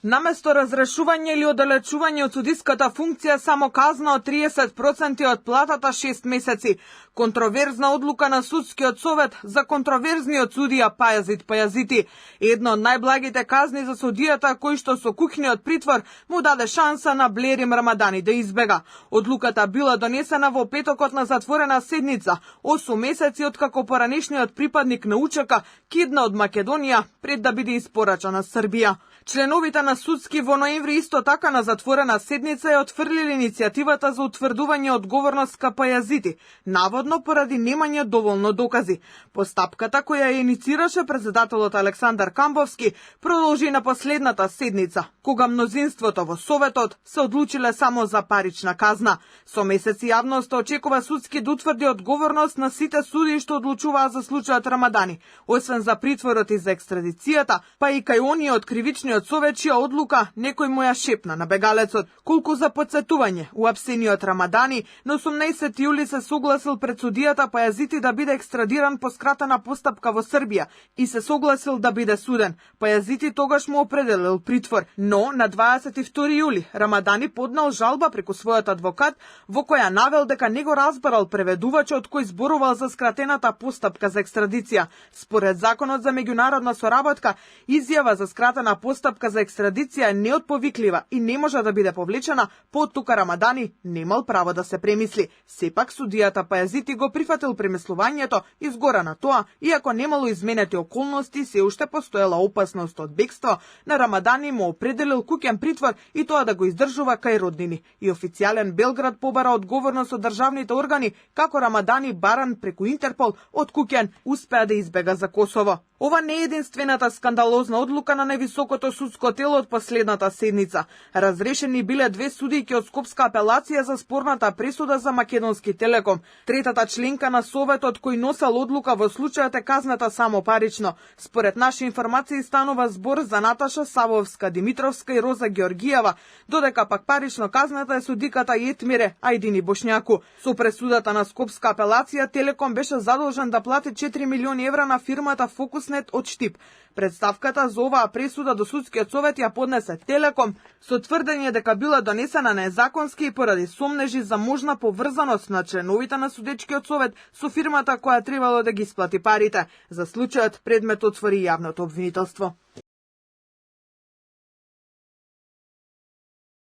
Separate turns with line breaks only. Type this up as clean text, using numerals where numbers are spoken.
Наместо разрешување или оддалечување од судиската функција, само казна од 30% од платата 6 месеци. Контроверзна одлука на судскиот совет за контроверзниот судија Пајазит Пајазити. Една од најблагите казни за судијата кој што со кухниот притвор му даде шанса на Блерим Рамадани да избега. Одлуката била донесена во петокот на затворена седница, 8 месеци откако поранешниот припадник на УЧК кидна од Македонија пред да биде испорача на Србија. Членовите на судски во ноември исто така на затворена седница ја отфрлили иницијативата за утврдување одговорност ка Пајазити, наводно поради немање доволно докази. Постапката која ја иницираше председателот Александар Камбовски продолжи на последната седница, кога мнозинството во Советот се одлучиле само за парична казна. Со месеци јавноста очекува судски да утврди одговорност на сите судии што одлучуваа за случајот Рамадани, освен за притворот и за екстрадицијата, па и кај оние од кривичниот совет чија одлука некој му ја шепна на бегалецот. Колку за потсетување, уапсениот Рамадани на 18 јули се согласил пред судијата Пајазити да биде екстрадиран по скратена постапка во Србија и се согласил да биде суден. Пајазити тогаш му определил притвор, но на 22 јули Рамадани поднал жалба преку својот адвокат во која навел дека не го разбрал преведувачот кој зборувал за скратената постапка за екстрадиција. Според законот за меѓународна соработка, изјава за скратена постапка за екстрадиција е неотповиклива и не може да биде повлечена, поттука Рамадани немал право да се премисли. Сепак судијата Пајазити го прифатил премислувањето и згора на тоа, иако немало изменети околности, се уште постоела опасност од бегство, на Рамадани му определил куќен притвор и тоа да го издржува кај роднини. И официјален Белград побара одговорност од државните органи како Рамадани баран преку Интерпол од куќен успеа да избега за Косово. Ова не е единствената скандалозна одлука на највисокото судско тело од последната седница. Разрешени биле 2 судијки од Скопска апелација за спорната пресуда за Македонски Телеком. Третата членка на Советот кој носел одлука во случајот е казната само парично. Според наши информации станува збор за Наташа Савовска, Димитровска и Роза Георгијева, додека пак парично казната е судиката Јетмире Ајдини Бошњаку. Со пресудата на Скопска апелација Телеком беше задолжен да плати 4 милиони евра на фирмата Фокуснет од Штип. Представката за оваа пресуда до судскиот совет ја поднесе Телеком со тврдење дека била донесена незаконски и поради сомнежи за можна поврзаност на членовите на судечкиот совет со фирмата која требало да ги исплати парите. За случајот предмет отвори јавното обвинителство.